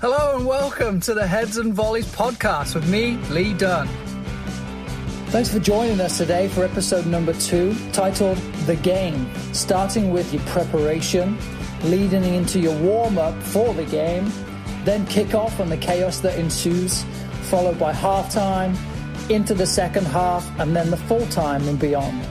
Hello and welcome to the Heads and Volleys podcast with me, Lee Dunn. Thanks for joining us today for episode number 2, titled The Game, starting with your preparation, leading into your warm-up for the game, then kick-off and the chaos that ensues, followed by halftime, into the second half, and then the full time and beyond.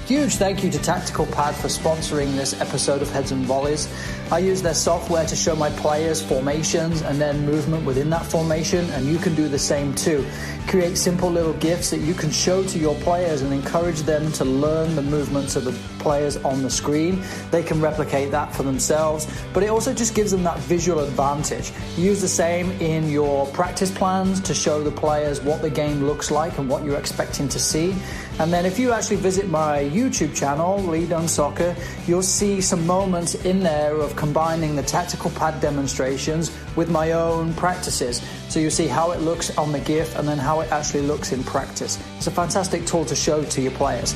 Huge thank you to Tactical Pad for sponsoring this episode of Heads and Volleys. I use their software to show my players formations and then movement within that formation, and you can do the same too. Create simple little GIFs that you can show to your players and encourage them to learn the movements of the players on the screen. They can replicate that for themselves, but it also just gives them that visual advantage. Use the same in your practice plans to show the players what the game looks like and what you're expecting to see. And then if you actually visit my YouTube channel, LeeDunneSoccer, you'll see some moments in there of combining the tactical pad demonstrations with my own practices. So you'll see how it looks on the GIF and then how it actually looks in practice. It's a fantastic tool to show to your players.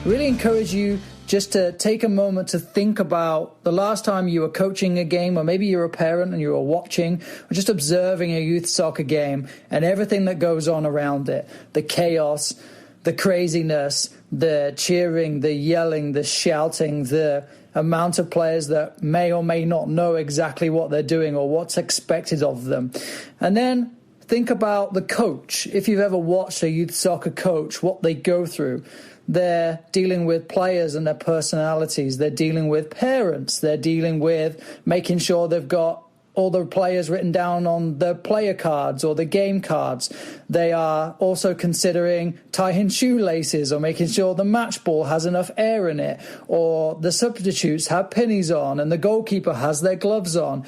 Really encourage you just to take a moment to think about the last time you were coaching a game, or maybe you're a parent and you were watching or just observing a youth soccer game and everything that goes on around it. The chaos, the craziness, the cheering, the yelling, the shouting, the amount of players that may or may not know exactly what they're doing or what's expected of them. And then think about the coach. If you've ever watched a youth soccer coach, what they go through. They're dealing with players and their personalities. They're dealing with parents. They're dealing with making sure they've got all the players written down on the player cards or the game cards. They are also considering tying shoelaces or making sure the match ball has enough air in it, or the substitutes have pinnies on and the goalkeeper has their gloves on.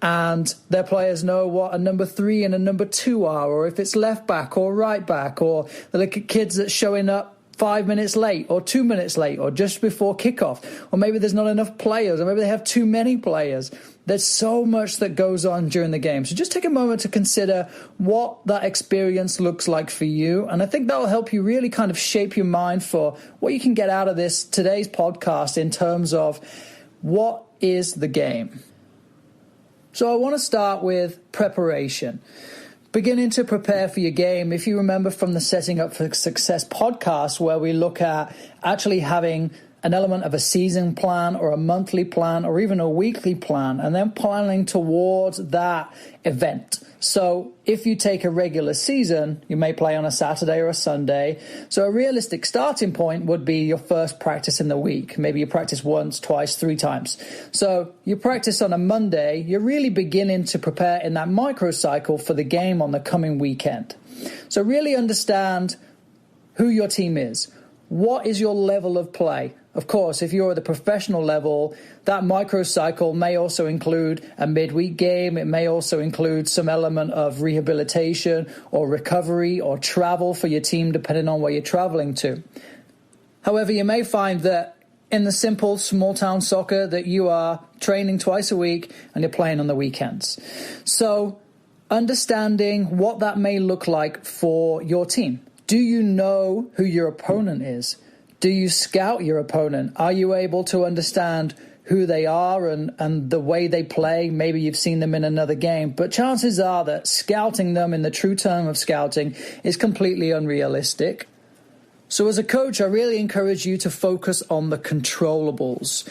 And their players know what a number 3 and a number 2 are, or if it's left back or right back, or the kids that's showing up 5 minutes late or 2 minutes late or just before kickoff, or maybe there's not enough players, or maybe they have too many players. There's so much that goes on during the game. So just take a moment to consider what that experience looks like for you. And I think that will help you really kind of shape your mind for what you can get out of today's podcast in terms of what is the game. So I want to start with preparation. Beginning to prepare for your game. If you remember from the Setting Up for Success podcast, where we look at actually having an element of a season plan or a monthly plan or even a weekly plan, and then planning towards that event. So if you take a regular season, you may play on a Saturday or a Sunday. So a realistic starting point would be your first practice in the week. Maybe you practice once, twice, 3 times. So you practice on a Monday, you're really beginning to prepare in that microcycle for the game on the coming weekend. So really understand who your team is. What is your level of play? Of course, if you're at the professional level, that microcycle may also include a midweek game. It may also include some element of rehabilitation or recovery or travel for your team, depending on where you're traveling to. However, you may find that in the simple small town soccer that you are training twice a week and you're playing on the weekends. So understanding what that may look like for your team. Do you know who your opponent is? Do you scout your opponent? Are you able to understand who they are and the way they play? Maybe you've seen them in another game, but chances are that scouting them in the true term of scouting is completely unrealistic. So as a coach, I really encourage you to focus on the controllables.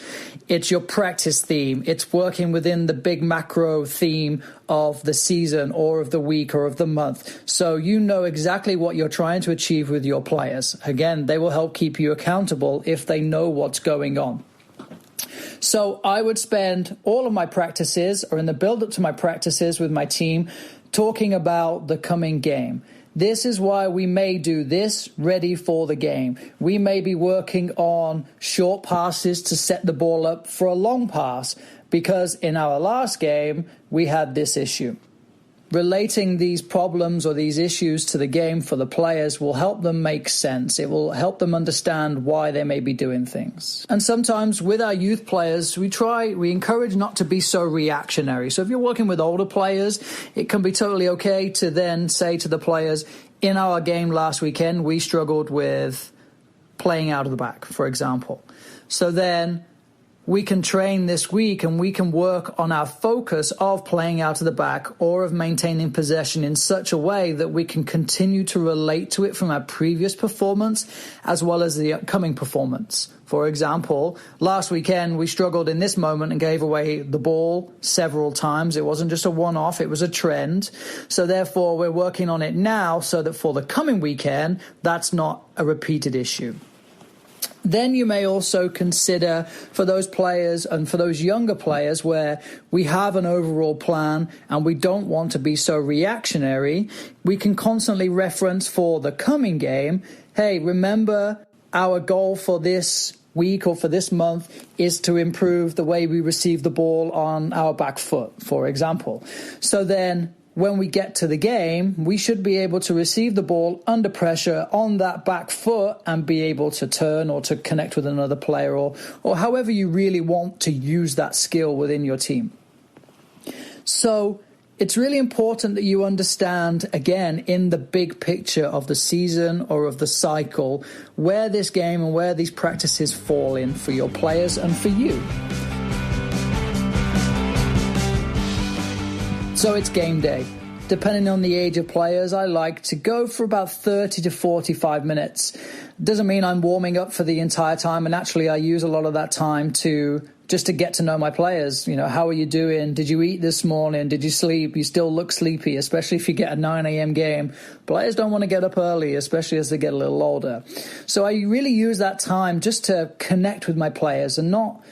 It's your practice theme. It's working within the big macro theme of the season or of the week or of the month. So you know exactly what you're trying to achieve with your players. Again, they will help keep you accountable if they know what's going on. So I would spend all of my practices, or in the build-up to my practices with my team, talking about the coming game. This is why we may do this ready for the game. We may be working on short passes to set the ball up for a long pass, because in our last game, we had this issue. Relating these problems or these issues to the game for the players will help them make sense. It will help them understand why they may be doing things. And sometimes with our youth players, we encourage not to be so reactionary. So if you're working with older players, it can be totally okay to then say to the players, in our game last weekend, we struggled with playing out of the back, for example. So then we can train this week and we can work on our focus of playing out of the back or of maintaining possession in such a way that we can continue to relate to it from our previous performance as well as the upcoming performance. For example, last weekend we struggled in this moment and gave away the ball several times. It wasn't just a one-off, it was a trend. So therefore we're working on it now so that for the coming weekend, that's not a repeated issue. Then you may also consider for those players and for those younger players where we have an overall plan and we don't want to be so reactionary, we can constantly reference for the coming game, hey, remember our goal for this week or for this month is to improve the way we receive the ball on our back foot, for example. So then when we get to the game, we should be able to receive the ball under pressure on that back foot and be able to turn or to connect with another player or however you really want to use that skill within your team. So it's really important that you understand, again, in the big picture of the season or of the cycle, where this game and where these practices fall in for your players and for you. So it's game day. Depending on the age of players, I like to go for about 30 to 45 minutes. Doesn't mean I'm warming up for the entire time, and actually I use a lot of that time to just to get to know my players. You know, how are you doing? Did you eat this morning? Did you sleep? You still look sleepy, especially if you get a 9 a.m. game. Players don't want to get up early, especially as they get a little older. So I really use that time just to connect with my players and not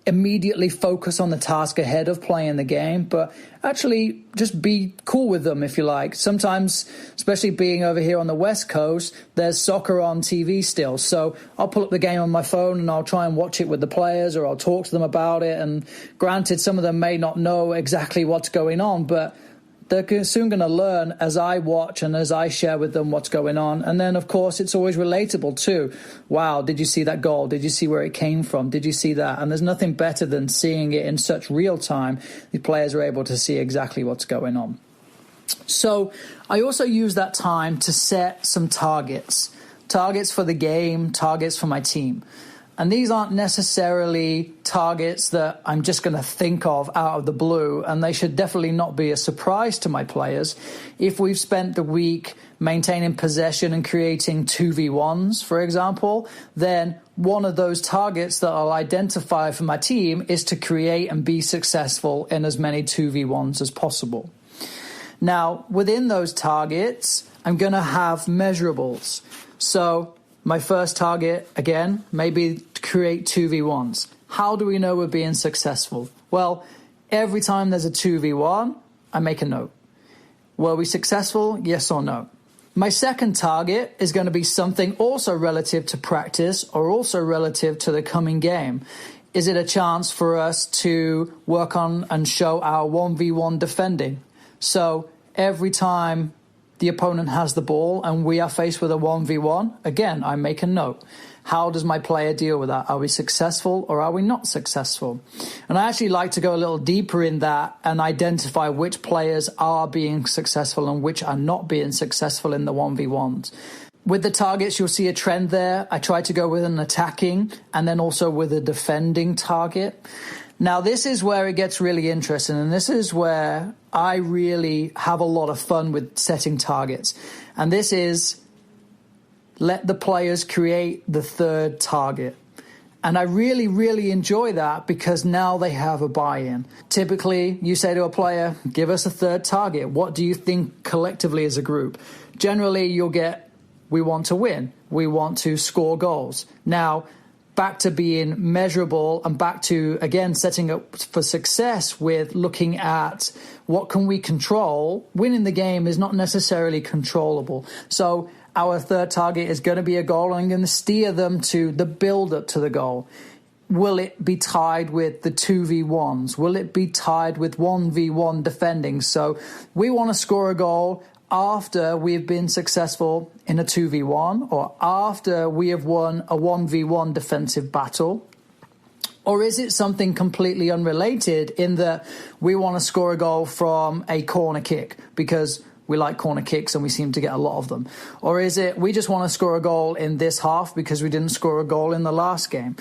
immediately focus on the task ahead of playing the game, but actually just be cool with them, if you like. Sometimes, especially being over here on the West Coast, there's soccer on TV still. So I'll pull up the game on my phone and I'll try and watch it with the players, or I'll talk to them about it. And granted, some of them may not know exactly what's going on, but they're soon going to learn as I watch and as I share with them what's going on. And then, of course, it's always relatable too. Wow, did you see that goal? Did you see where it came from? Did you see that? And there's nothing better than seeing it in such real time. The players are able to see exactly what's going on. So I also use that time to set some targets for the game, targets for my team. And these aren't necessarily targets that I'm just going to think of out of the blue, and they should definitely not be a surprise to my players. If we've spent the week maintaining possession and creating 2v1s, for example, then one of those targets that I'll identify for my team is to create and be successful in as many 2v1s as possible. Now, within those targets, I'm going to have measurables. So my first target, again, maybe to create 2v1s. How do we know we're being successful? Well, every time there's a 2v1, I make a note. Were we successful? Yes or no? My second target is going to be something also relative to practice or also relative to the coming game. Is it a chance for us to work on and show our 1v1 defending? So every time the opponent has the ball and we are faced with a 1v1, again, I make a note. How does my player deal with that? Are we successful or are we not successful? And I actually like to go a little deeper in that and identify which players are being successful and which are not being successful in the 1v1s. With the targets, you'll see a trend there. I try to go with an attacking and then also with a defending target. Now, this is where it gets really interesting, and this is where I really have a lot of fun with setting targets. And this is let the players create the third target. And I really, really enjoy that because now they have a buy-in. Typically, you say to a player, give us a third target. What do you think collectively as a group? Generally, you'll get, we want to win. We want to score goals. Now, back to being measurable and back to, again, setting up for success with looking at what can we control. Winning the game is not necessarily controllable. So our third target is going to be a goal, and I'm going to steer them to the build-up to the goal. Will it be tied with the 2v1s? Will it be tied with 1v1 defending? So we want to score a goal after we've been successful in a 2v1 or after we have won a 1v1 defensive battle? Or is it something completely unrelated in that we want to score a goal from a corner kick because we like corner kicks and we seem to get a lot of them? Or is it we just want to score a goal in this half because we didn't score a goal in the last game?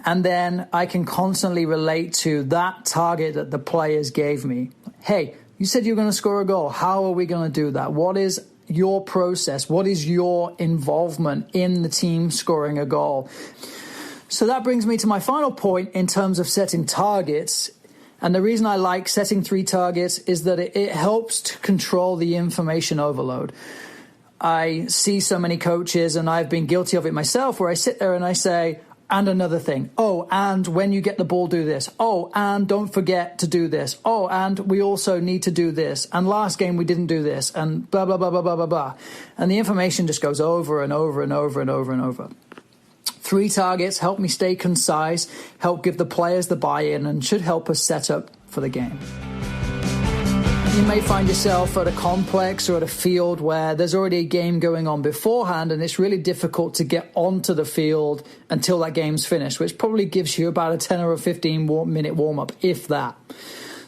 And then I can constantly relate to that target that the players gave me. Hey, you said you were going to score a goal. How are we going to do that? What is your process? What is your involvement in the team scoring a goal? So that brings me to my final point in terms of setting targets. And the reason I like setting 3 targets is that it helps to control the information overload. I see so many coaches, and I've been guilty of it myself, where I sit there and I say, and another thing. Oh, and when you get the ball, do this. Oh, and don't forget to do this. Oh, and we also need to do this. And last game we didn't do this. And blah, blah, blah, blah, blah, blah, blah. And the information just goes over and over and over and over and over. 3 targets help me stay concise, help give the players the buy-in, and should help us set up for the game. You may find yourself at a complex or at a field where there's already a game going on beforehand, and it's really difficult to get onto the field until that game's finished, which probably gives you about a 10 or a 15-minute warm-up, if that.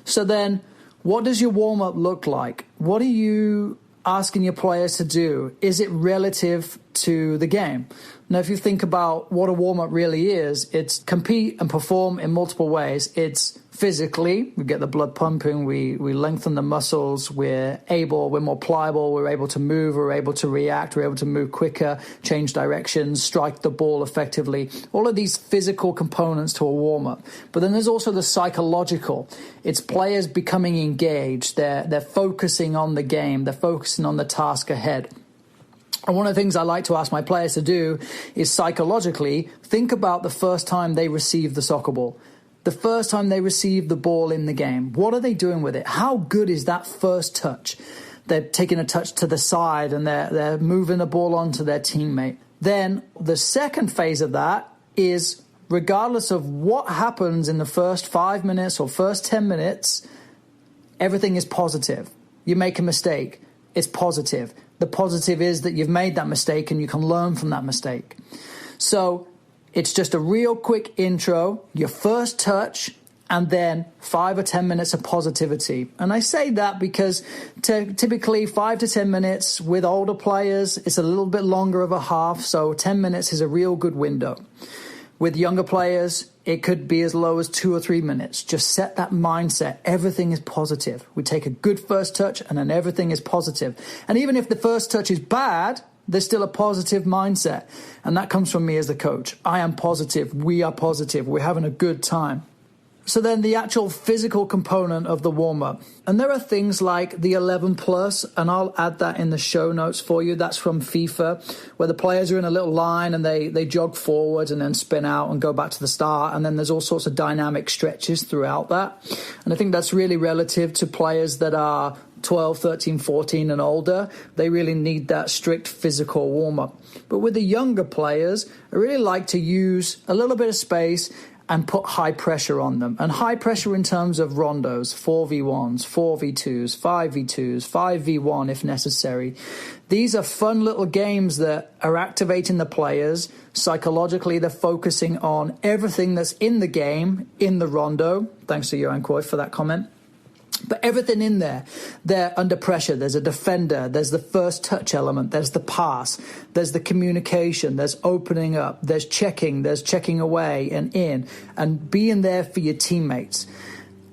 So then, what does your warm-up look like? What are you asking your players to do? Is it relative to the game? Now, if you think about what a warm-up really is, it's compete and perform in multiple ways. It's physically, we get the blood pumping, we lengthen the muscles, we're more pliable, we're able to move, we're able to react, we're able to move quicker, change directions, strike the ball effectively. All of these physical components to a warm-up. But then there's also the psychological. It's players becoming engaged. They're focusing on the game. They're focusing on the task ahead. And one of the things I like to ask my players to do is psychologically think about the first time they received the soccer ball, the first time they received the ball in the game. What are they doing with it? How good is that first touch? They're taking a touch to the side and they're moving the ball on to their teammate. Then the second phase of that is, regardless of what happens in the first 5 minutes or first 10 minutes, everything is positive. You make a mistake, it's positive. The positive is that you've made that mistake and you can learn from that mistake. So it's just a real quick intro, your first touch, and then 5 or 10 minutes of positivity. And I say that because typically 5 to 10 minutes with older players, it's a little bit longer of a half, so 10 minutes is a real good window. With younger players, it could be as low as 2 or 3 minutes. Just set that mindset. Everything is positive. We take a good first touch and then everything is positive. And even if the first touch is bad, there's still a positive mindset. And that comes from me as the coach. I am positive. We are positive. We're having a good time. So then the actual physical component of the warm-up. And there are things like the 11 plus, and I'll add that in the show notes for you. That's from FIFA, where the players are in a little line and they jog forward and then spin out and go back to the start. And then there's all sorts of dynamic stretches throughout that. And I think that's really relative to players that are 12, 13, 14 and older. They really need that strict physical warm-up. But with the younger players, I really like to use a little bit of space and put high pressure on them. And high pressure in terms of rondos, 4v1s, 4v2s, 5v2s, 5v1 if necessary. These are fun little games that are activating the players. Psychologically, they're focusing on everything that's in the game, in the rondo. Thanks to Johan Cruyff for that comment. But everything in there, they're under pressure. There's a defender. There's the first touch element. There's the pass. There's the communication. There's opening up. There's checking. There's checking away and in and being there for your teammates.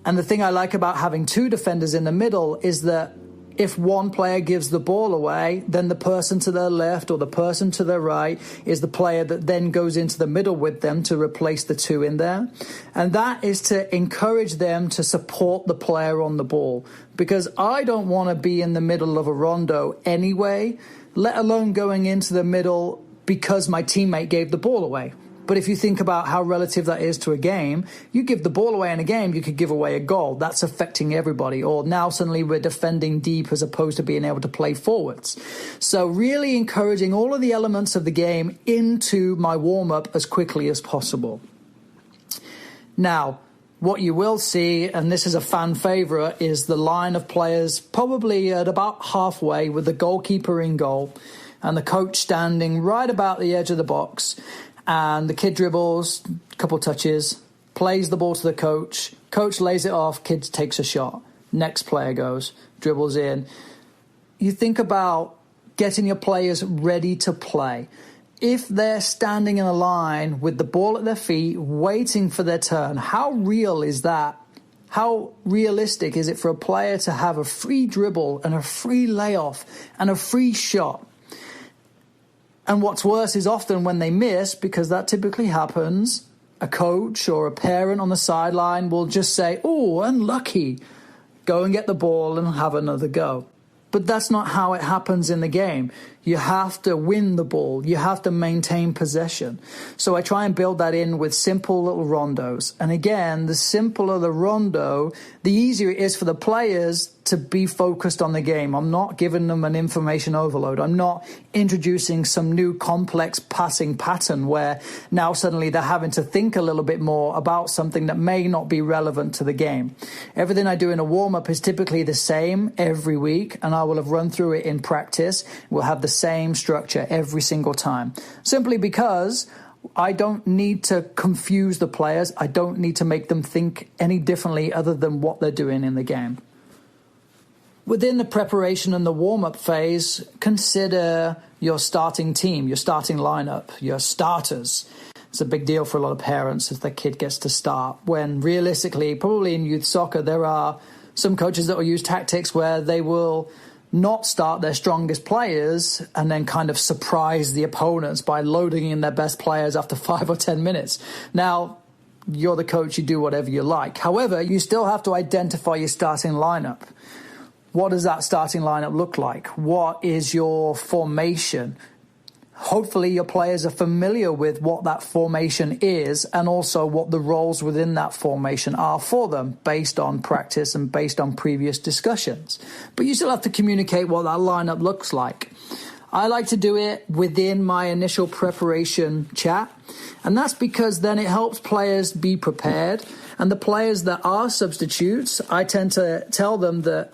And the thing I like about having 2 defenders in the middle is that if one player gives the ball away, then the person to their left or the person to their right is the player that then goes into the middle with them to replace the 2 in there. And that is to encourage them to support the player on the ball. Because I don't want to be in the middle of a rondo anyway, let alone going into the middle because my teammate gave the ball away. But if you think about how relative that is to a game, you give the ball away in a game, you could give away a goal. That's affecting everybody. Or now suddenly we're defending deep as opposed to being able to play forwards. So really encouraging all of the elements of the game into my warm-up as quickly as possible. Now, what you will see, and this is a fan favorite, is the line of players probably at about halfway with the goalkeeper in goal and the coach standing right about the edge of the box. And the kid dribbles, a couple touches, plays the ball to the coach. Coach lays it off, kid takes a shot. Next player goes, dribbles in. you think about getting your players ready to play. If they're standing in a line with the ball at their feet, waiting for their turn, how real is that? How realistic is it for a player to have a free dribble and a free layoff and a free shot? And what's worse is often when they miss, because that typically happens, a coach or a parent on the sideline will just say, "Oh, unlucky. Go and get the ball and have another go." But that's not how it happens in the game. You have to win the ball. You have to maintain possession. So I try and build that in with simple little rondos. And again, the simpler the rondo, the easier it is for the players to be focused on the game. I'm not giving them an information overload. I'm not introducing some new complex passing pattern where now suddenly they're having to think a little bit more about something that may not be relevant to the game. Everything I do in a warm-up is typically the same every week, and I will have run through it in practice. We'll have the same structure every single time, simply because I don't need to confuse the players. I don't need to make them think any differently other than what they're doing in the game. Within the preparation and the warm-up phase, consider your starting team, your starting lineup, your starters. It's a big deal for a lot of parents if their kid gets to start, when realistically, probably in youth soccer, there are some coaches that will use tactics where they will not start their strongest players and then kind of surprise the opponents by loading in their best players after 5 or 10 minutes. Now, you're the coach, you do whatever you like. However, you still have to identify your starting lineup. What does that starting lineup look like? What is your formation? Hopefully your players are familiar with what that formation is and also what the roles within that formation are for them based on practice and based on previous discussions. But you still have to communicate what that lineup looks like. I like to do it within my initial preparation chat, and that's because then it helps players be prepared. And the players that are substitutes, I tend to tell them that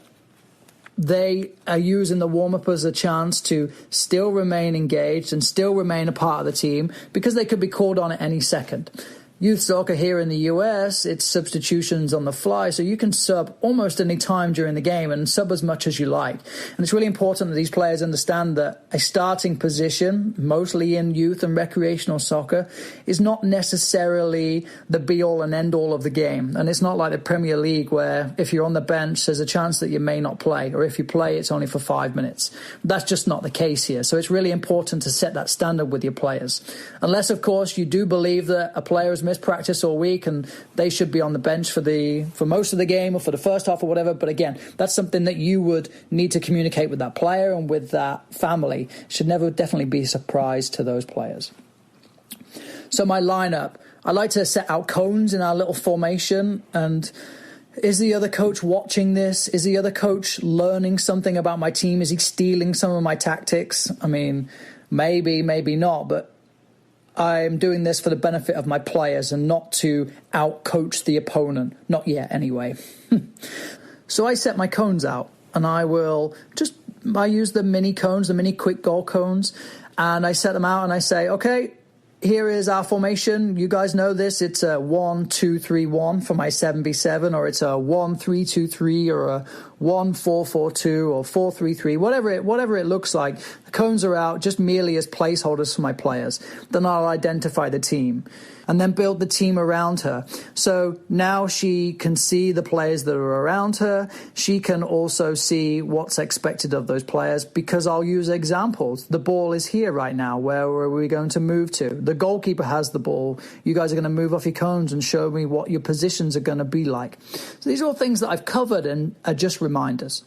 they are using the warm-up as a chance to still remain engaged and still remain a part of the team because they could be called on at any second. Youth soccer here in the US, it's substitutions on the fly, so you can sub almost any time during the game and sub as much as you like. And it's really important that these players understand that a starting position, mostly in youth and recreational soccer, is not necessarily the be-all and end-all of the game. And it's not like the Premier League where if you're on the bench, there's a chance that you may not play, or if you play, it's only for 5 minutes. That's just not the case here. So it's really important to set that standard with your players. Unless, of course, you do believe that a player has missed practice all week and they should be on the bench for most of the game or for the first half or whatever. But again, that's something that you would need to communicate with that player and with that family. Should never definitely be a surprise to those players. So my lineup, I like to set out cones in our little formation. And is the other coach watching this? Is the other coach learning something about my team? Is he stealing some of my tactics? I mean, maybe, maybe not, but I'm doing this for the benefit of my players and not to out-coach the opponent. Not yet, anyway. So I set my cones out, and I use the mini cones, the mini quick goal cones, and I set them out and I say, okay, here is our formation. You guys know this. It's a 1-2-3-1 for my 7v7, or it's a 1-3-2-3, or a 1-4-4-2, or 4-3-3, whatever it looks like. The cones are out just merely as placeholders for my players. Then I'll identify the team and then build the team around her. So now she can see the players that are around her. She can also see what's expected of those players because I'll use examples. The ball is here right now. Where are we going to move to? The goalkeeper has the ball. You guys are going to move off your cones and show me what your positions are going to be like. So these are all things that I've covered and are just reminders.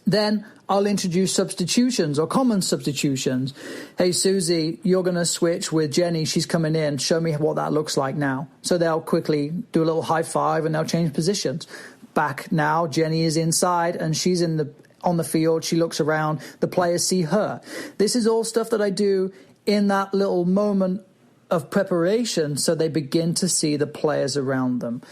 Then I'll introduce substitutions or common substitutions. Hey, Susie, you're going to switch with Jenny. She's coming in. Show me what that looks like now. So they'll quickly do a little high five and they'll change positions. Back now, Jenny is inside and she's on the field. She looks around. The players see her. This is all stuff that I do in that little moment of preparation so they begin to see the players around them.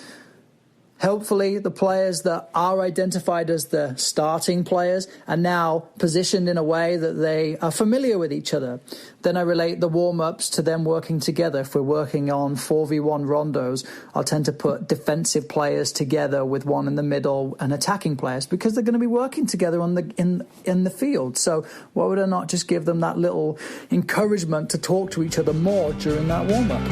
Hopefully, the players that are identified as the starting players are now positioned in a way that they are familiar with each other. Then I relate the warm-ups to them working together. If we're working on 4v1 rondos, I'll tend to put defensive players together with one in the middle and attacking players because they're going to be working together in the field. So why would I not just give them that little encouragement to talk to each other more during that warm-up?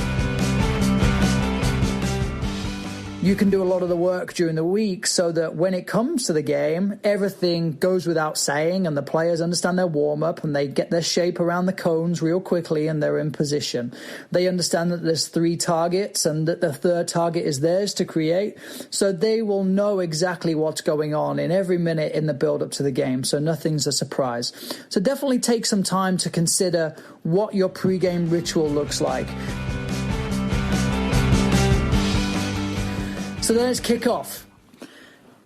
You can do a lot of the work during the week so that when it comes to the game, everything goes without saying and the players understand their warm-up and they get their shape around the cones real quickly and they're in position. They understand that there's 3 targets and that the third target is theirs to create, so they will know exactly what's going on in every minute in the build-up to the game, so nothing's a surprise. So definitely take some time to consider what your pre-game ritual looks like. So then it's kick-off.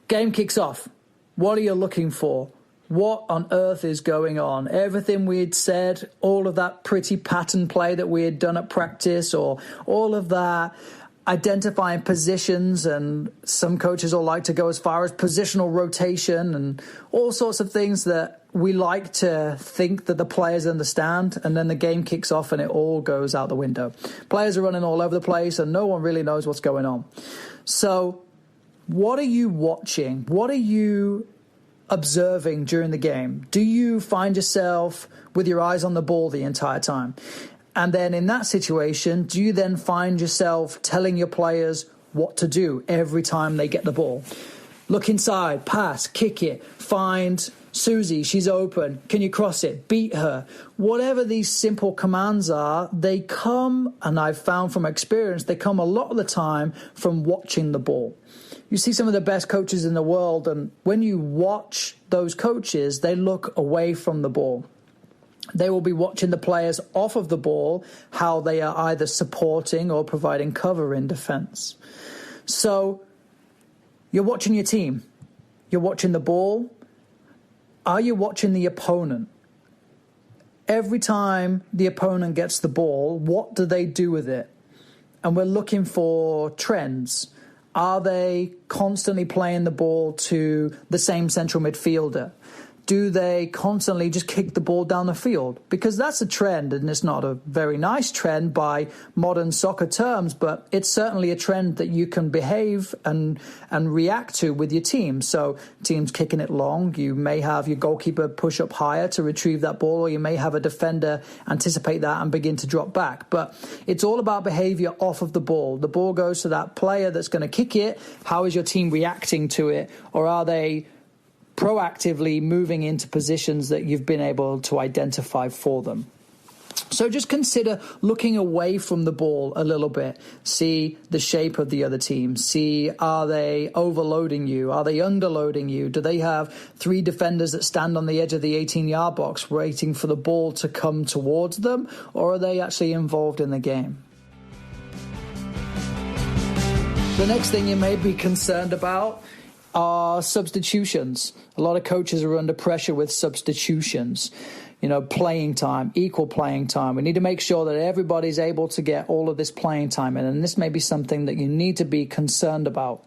Game kicks off. What are you looking for? What on earth is going on? Everything we had said, all of that pretty pattern play that we had done at practice, or all of that identifying positions, and some coaches all like to go as far as positional rotation and all sorts of things that we like to think that the players understand, and then the game kicks off and it all goes out the window. Players are running all over the place and no one really knows what's going on. So what are you watching? What are you observing during the game? Do you find yourself with your eyes on the ball the entire time? And then in that situation, do you then find yourself telling your players what to do every time they get the ball? Look inside, pass, kick it, find Susie, she's open, can you cross it, beat her? Whatever these simple commands are, they come, and I've found from experience, they come a lot of the time from watching the ball. You see some of the best coaches in the world, and when you watch those coaches, they look away from the ball. They will be watching the players off of the ball, how they are either supporting or providing cover in defense. So you're watching your team. You're watching the ball. Are you watching the opponent? Every time the opponent gets the ball, what do they do with it? And we're looking for trends. Are they constantly playing the ball to the same central midfielder? Do they constantly just kick the ball down the field? Because that's a trend, and it's not a very nice trend by modern soccer terms, but it's certainly a trend that you can behave and react to with your team. So teams kicking it long, you may have your goalkeeper push up higher to retrieve that ball, or you may have a defender anticipate that and begin to drop back. But it's all about behavior off of the ball. The ball goes to that player that's going to kick it. How is your team reacting to it? Or are they proactively moving into positions that you've been able to identify for them? So just consider looking away from the ball a little bit. See the shape of the other team. See, are they overloading you? Are they underloading you? Do they have 3 defenders that stand on the edge of the 18-yard box waiting for the ball to come towards them? Or are they actually involved in the game? The next thing you may be concerned about are substitutions. A lot of coaches are under pressure with substitutions. You know, playing time, equal playing time. We need to make sure that everybody's able to get all of this playing time in, and this may be something that you need to be concerned about.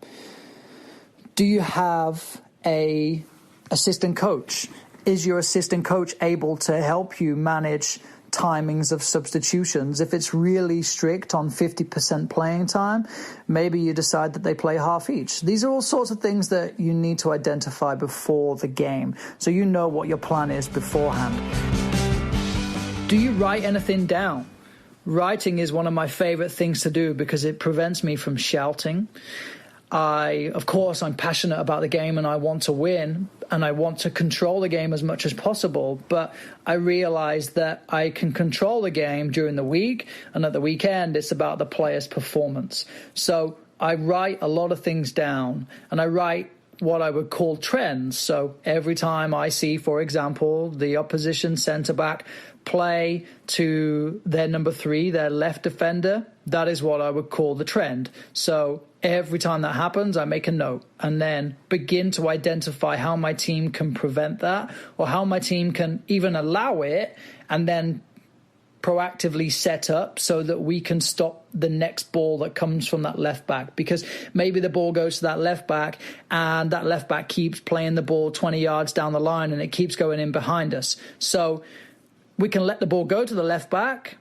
Do you have a assistant coach? Is your assistant coach able to help you manage timings of substitutions? If it's really strict on 50% playing time, maybe you decide that they play half each. These are all sorts of things that you need to identify before the game, so you know what your plan is beforehand. Do you write anything down? Writing is one of my favorite things to do because it prevents me from shouting. Of course, I'm passionate about the game and I want to win and I want to control the game as much as possible. But I realize that I can control the game during the week, and at the weekend, it's about the player's performance. So I write a lot of things down, and I write what I would call trends. So every time I see, for example, the opposition centre-back play to their number 3, their left defender, that is what I would call the trend. So every time that happens, I make a note and then begin to identify how my team can prevent that, or how my team can even allow it and then proactively set up so that we can stop the next ball that comes from that left back, because maybe the ball goes to that left back and that left back keeps playing the ball 20 yards down the line and it keeps going in behind us. So we can let the ball go to the left back,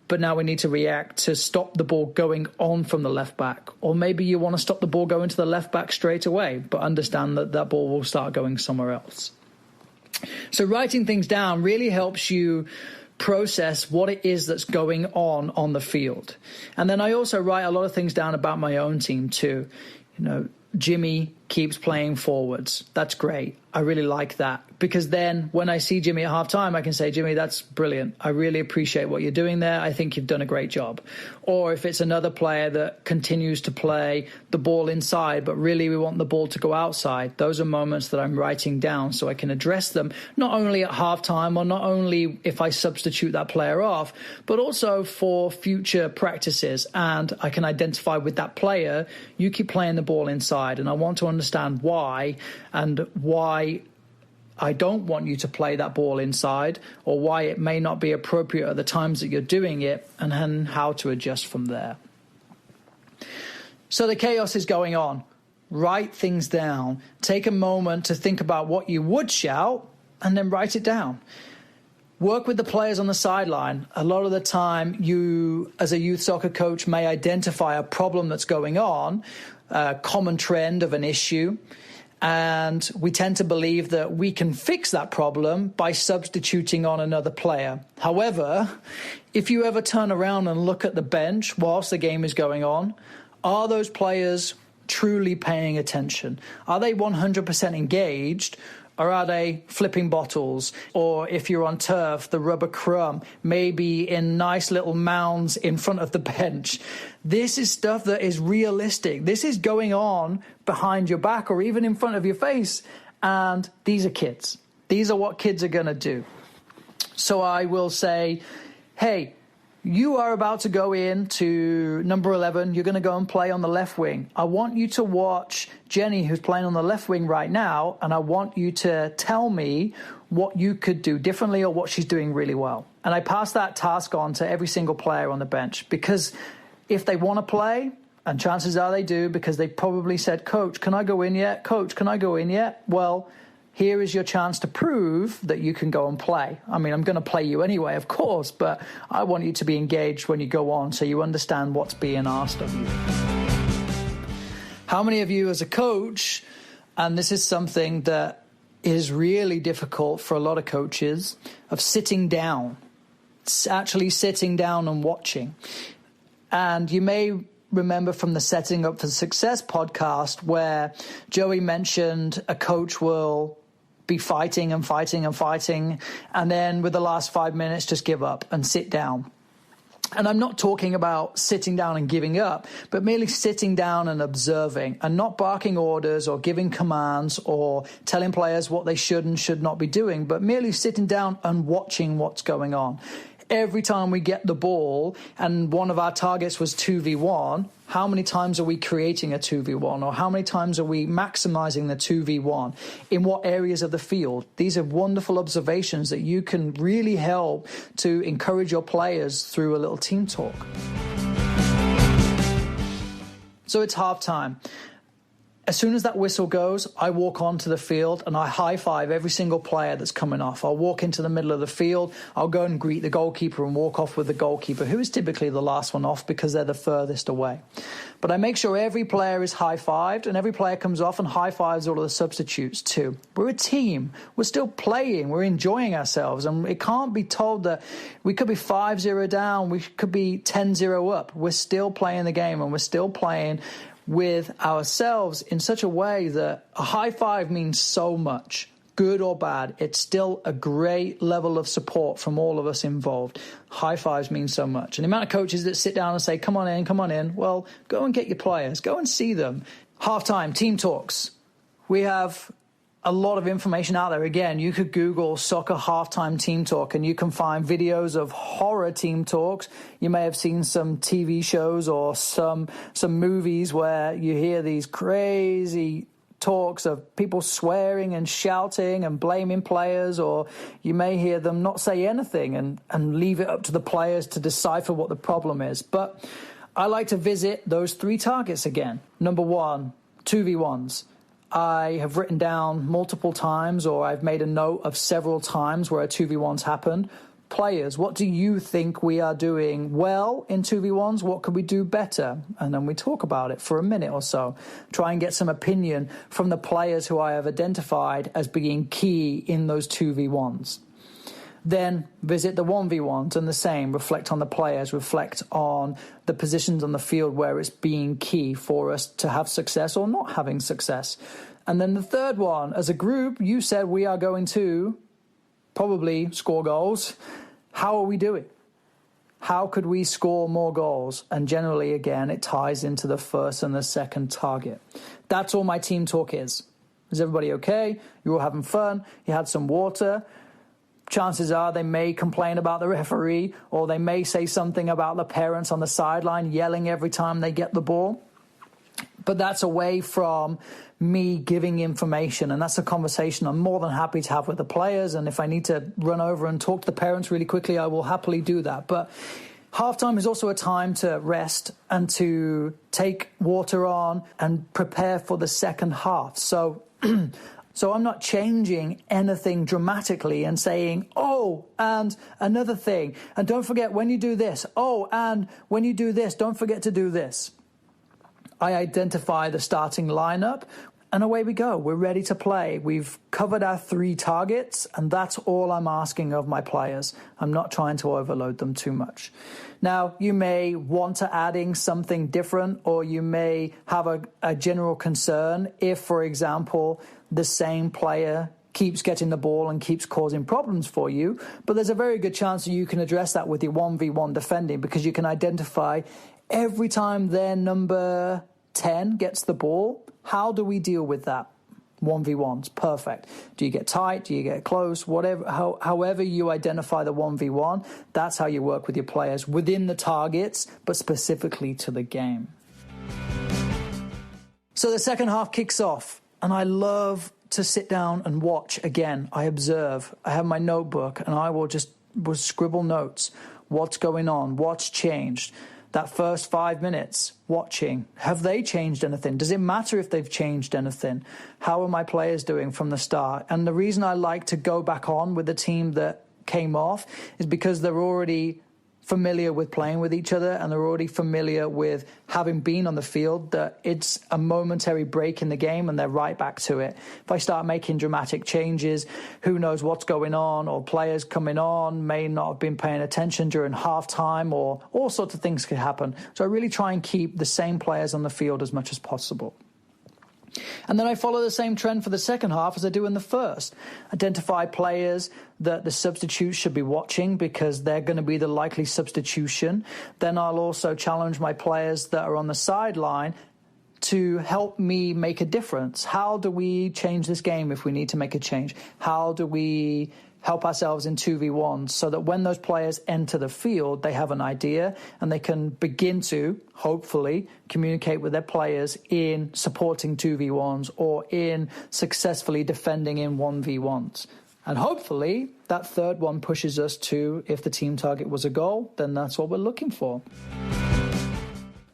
but now we need to react to stop the ball going on from the left back. Or maybe you want to stop the ball going to the left back straight away, but understand that that ball will start going somewhere else. So writing things down really helps you process what it is that's going on the field. And then I also write a lot of things down about my own team too. You know, Jimmy keeps playing forwards. That's great. I really like that, because then when I see Jimmy at halftime, I can say, Jimmy, that's brilliant. I really appreciate what you're doing there. I think you've done a great job. Or if it's another player that continues to play the ball inside, but really we want the ball to go outside, those are moments that I'm writing down so I can address them, not only at halftime or not only if I substitute that player off, but also for future practices. And I can identify with that player, you keep playing the ball inside, and I want to understand why, and why I don't want you to play that ball inside, or why it may not be appropriate at the times that you're doing it, and then how to adjust from there. So the chaos is going on. Write things down. Take a moment to think about what you would shout, and then write it down. Work with the players on the sideline. A lot of the time, you, as a youth soccer coach, may identify a problem that's going on, a common trend of an issue, and we tend to believe that we can fix that problem by substituting on another player. However, if you ever turn around and look at the bench whilst the game is going on, are those players truly paying attention? Are they 100% engaged? Or are they flipping bottles? Or if you're on turf, the rubber crumb, maybe in nice little mounds in front of the bench. This is stuff that is realistic. This is going on behind your back or even in front of your face. And these are kids. These are what kids are going to do. So I will say, hey, you are about to go into number 11. You're going to go and play on the left wing. I want you to watch Jenny, who's playing on the left wing right now, and I want you to tell me what you could do differently or what she's doing really well. And I pass that task on to every single player on the bench, because if they want to play, and chances are they do, because they probably said, Coach, can I go in yet? Coach, can I go in yet? Well, here is your chance to prove that you can go and play. I mean, I'm going to play you anyway, of course, but I want you to be engaged when you go on so you understand what's being asked of you. How many of you as a coach, and this is something that is really difficult for a lot of coaches, of sitting down, actually sitting down and watching. And you may remember from the Setting Up for Success podcast where Joey mentioned a coach will be fighting and fighting and fighting, and then with the last 5 minutes just give up and sit down. And I'm not talking about sitting down and giving up, but merely sitting down and observing and not barking orders or giving commands or telling players what they should and should not be doing, but merely sitting down and watching what's going on. Every time we get the ball, and one of our targets was 2v1, how many times are we creating a 2v1? Or how many times are we maximizing the 2v1? In what areas of the field? These are wonderful observations that you can really help to encourage your players through a little team talk. So it's halftime. As soon as that whistle goes, I walk onto the field and I high-five every single player that's coming off. I'll walk into the middle of the field. I'll go and greet the goalkeeper and walk off with the goalkeeper, who is typically the last one off because they're the furthest away. But I make sure every player is high-fived, and every player comes off and high-fives all of the substitutes too. We're a team. We're still playing. We're enjoying ourselves. And it can't be told that we could be 5-0 down. We could be 10-0 up. We're still playing the game, and we're still playing with ourselves in such a way that a high five means so much, good or bad. It's still a great level of support from all of us involved. High fives mean so much. And the amount of coaches that sit down and say, come on in. Well, go and get your players. Go and see them. Halftime, team talks. We have a lot of information out there. Again, you could Google soccer halftime team talk and you can find videos of horror team talks. You may have seen some TV shows or some movies where you hear these crazy talks of people swearing and shouting and blaming players, or you may hear them not say anything and leave it up to the players to decipher what the problem is. But I like to visit those 3 targets again. Number 1, 2v1s. I have written down multiple times, or I've made a note of several times where a 2v1's happened. Players, what do you think we are doing well in 2v1s? What could we do better? And then we talk about it for a minute or so. Try and get some opinion from the players who I have identified as being key in those 2v1s. Then visit the 1v1s and the same. Reflect on the players. Reflect on the positions on the field where it's being key for us to have success or not having success. And then the third one, as a group, you said we are going to probably score goals. How are we doing? How could we score more goals? And generally, again, it ties into the first and the second target. That's all my team talk is. Is everybody okay? You're all having fun? You had some water? Chances are they may complain about the referee, or they may say something about the parents on the sideline yelling every time they get the ball. But that's away from me giving information, and that's a conversation I'm more than happy to have with the players. And if I need to run over and talk to the parents really quickly, I will happily do that. But halftime is also a time to rest and to take water on and prepare for the second half. So I'm not changing anything dramatically and saying, oh, and another thing, and don't forget when you do this, oh, and when you do this, don't forget to do this. I identify the starting lineup, and away we go. We're ready to play. We've covered our 3 targets, and that's all I'm asking of my players. I'm not trying to overload them too much. Now, you may want to add in something different, or you may have a general concern if, for example, the same player keeps getting the ball and keeps causing problems for you. But there's a very good chance that you can address that with your 1v1 defending, because you can identify every time their number 10 gets the ball, how do we deal with that? 1v1s, perfect. Do you get tight? Do you get close? Whatever, however you identify the 1v1, that's how you work with your players within the targets, but specifically to the game. So the second half kicks off, and I love to sit down and watch again. I observe. I have my notebook, and I will scribble notes. What's going on? What's changed? That first 5 minutes, watching. Have they changed anything? Does it matter if they've changed anything? How are my players doing from the start? And the reason I like to go back on with the team that came off is because they're already familiar with playing with each other, and they're already familiar with having been on the field, that it's a momentary break in the game and they're right back to it. If I start making dramatic changes, who knows what's going on, or players coming on may not have been paying attention during halftime, or all sorts of things could happen. So I really try and keep the same players on the field as much as possible. And then I follow the same trend for the second half as I do in the first. Identify players that the substitutes should be watching, because they're going to be the likely substitution. Then I'll also challenge my players that are on the sideline to help me make a difference. How do we change this game if we need to make a change? How do we help ourselves in 2v1 so that when those players enter the field, they have an idea and they can begin to, hopefully, communicate with their players in supporting 2v1s or in successfully defending in 1v1s. And hopefully that third one pushes us to, if the team target was a goal, then that's what we're looking for.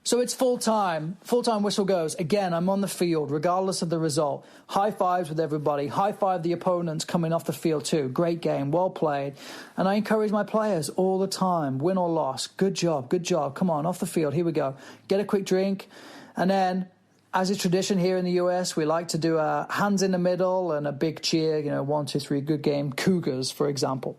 So it's full time whistle goes. Again, I'm on the field, regardless of the result. High fives with everybody. High five the opponents coming off the field too. Great game, well played. And I encourage my players all the time, win or loss. Good job. Come on, off the field, here we go. Get a quick drink. And then, as is tradition here in the US, we like to do a hands in the middle and a big cheer, 1, 2, 3, good game, Cougars, for example.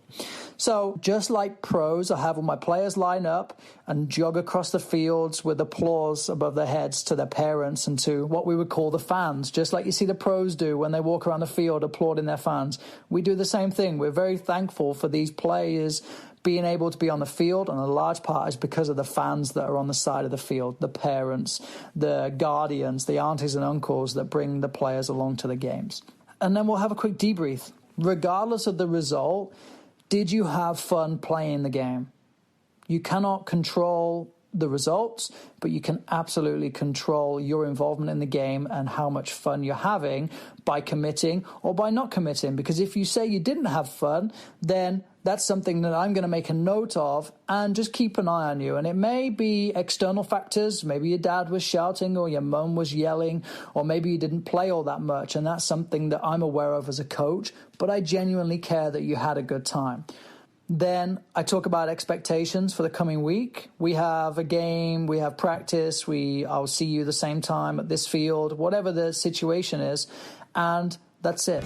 So just like pros, I have all my players line up and jog across the fields with applause above their heads to their parents and to what we would call the fans, just like you see the pros do when they walk around the field applauding their fans. We do the same thing. We're very thankful for these players being able to be on the field, and a large part is because of the fans that are on the side of the field, the parents, the guardians, the aunties and uncles that bring the players along to the games. And then we'll have a quick debrief. Regardless of the result, did you have fun playing the game? You cannot control the results, but you can absolutely control your involvement in the game and how much fun you're having by committing or by not committing. Because if you say you didn't have fun, then that's something that I'm going to make a note of and just keep an eye on you. And it may be external factors. Maybe your dad was shouting or your mum was yelling, or maybe you didn't play all that much. And that's something that I'm aware of as a coach, but I genuinely care that you had a good time. Then I talk about expectations for the coming week. We have a game, we have practice, I'll see you the same time at this field, whatever the situation is, and that's it.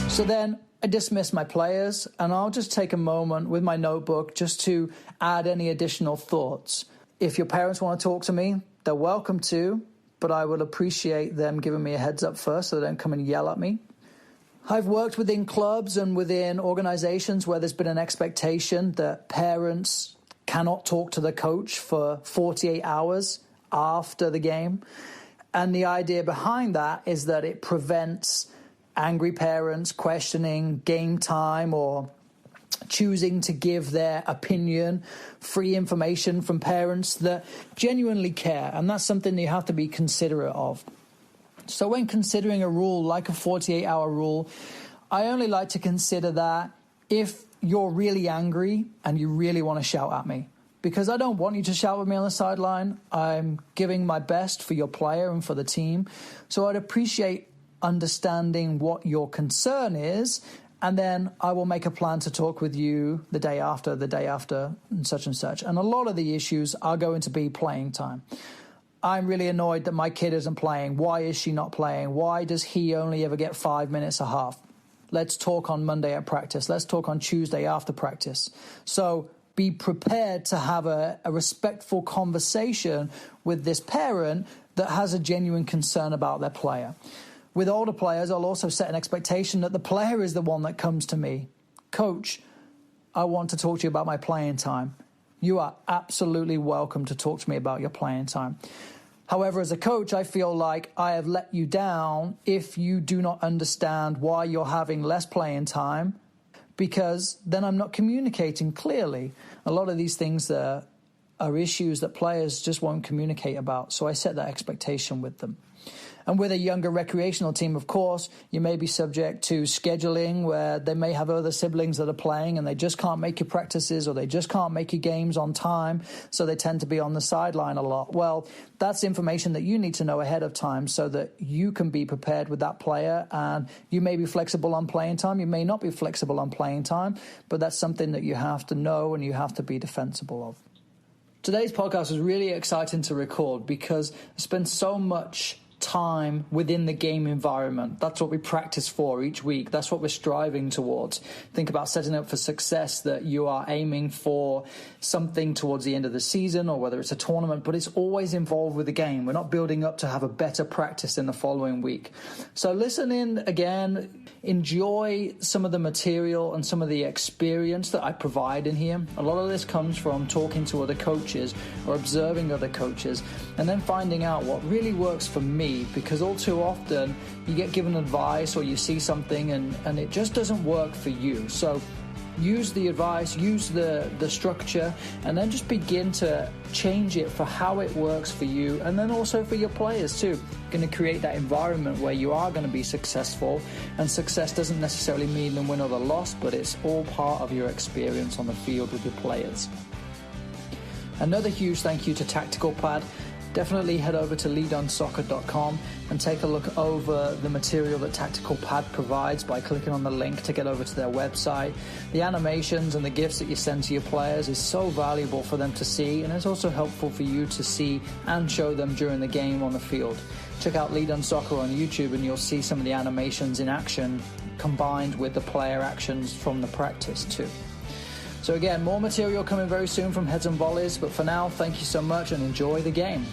So then I dismiss my players, and I'll just take a moment with my notebook just to add any additional thoughts. If your parents want to talk to me, they're welcome to, but I would appreciate them giving me a heads up first so they don't come and yell at me. I've worked within clubs and within organizations where there's been an expectation that parents cannot talk to the coach for 48 hours after the game. And the idea behind that is that it prevents angry parents questioning game time or choosing to give their opinion, free information from parents that genuinely care. And that's something that you have to be considerate of. So when considering a rule like a 48-hour rule, I only like to consider that if you're really angry and you really want to shout at me. Because I don't want you to shout at me on the sideline. I'm giving my best for your player and for the team. So I'd appreciate understanding what your concern is, and then I will make a plan to talk with you the day after, and such and such. And a lot of the issues are going to be playing time. I'm really annoyed that my kid isn't playing. Why is she not playing? Why does he only ever get 5 minutes a half? Let's talk on Monday at practice. Let's talk on Tuesday after practice. So be prepared to have a respectful conversation with this parent that has a genuine concern about their player. With older players, I'll also set an expectation that the player is the one that comes to me. Coach, I want to talk to you about my playing time. You are absolutely welcome to talk to me about your playing time. However, as a coach, I feel like I have let you down if you do not understand why you're having less playing time, because then I'm not communicating clearly. A lot of these things are issues that players just won't communicate about, so I set that expectation with them. And with a younger recreational team, of course, you may be subject to scheduling where they may have other siblings that are playing and they just can't make your practices or they just can't make your games on time, so they tend to be on the sideline a lot. Well, that's information that you need to know ahead of time so that you can be prepared with that player, and you may be flexible on playing time, you may not be flexible on playing time, but that's something that you have to know and you have to be defensible of. Today's podcast was really exciting to record because I spent so much time within the game environment. That's what we practice for each week. That's what we're striving towards. Think about setting up for success, that you are aiming for something towards the end of the season or whether it's a tournament, but it's always involved with the game. We're not building up to have a better practice in the following week. So listen in again, enjoy some of the material and some of the experience that I provide in here. A lot of this comes from talking to other coaches or observing other coaches and then finding out what really works for me, because all too often you get given advice or you see something and it just doesn't work for you. So use the advice, use the structure, and then just begin to change it for how it works for you and then also for your players too. Going to create that environment where you are going to be successful, and success doesn't necessarily mean the win or the loss, but it's all part of your experience on the field with your players. Another huge thank you to Tactical Pad. Definitely head over to LeeDunneSoccer.com and take a look over the material that Tactical Pad provides by clicking on the link to get over to their website. The animations and the gifts that you send to your players is so valuable for them to see, and it's also helpful for you to see and show them during the game on the field. Check out LeeDunneSoccer on YouTube and you'll see some of the animations in action combined with the player actions from the practice too. So again, more material coming very soon from Heads and Volleys, but for now, thank you so much and enjoy the game.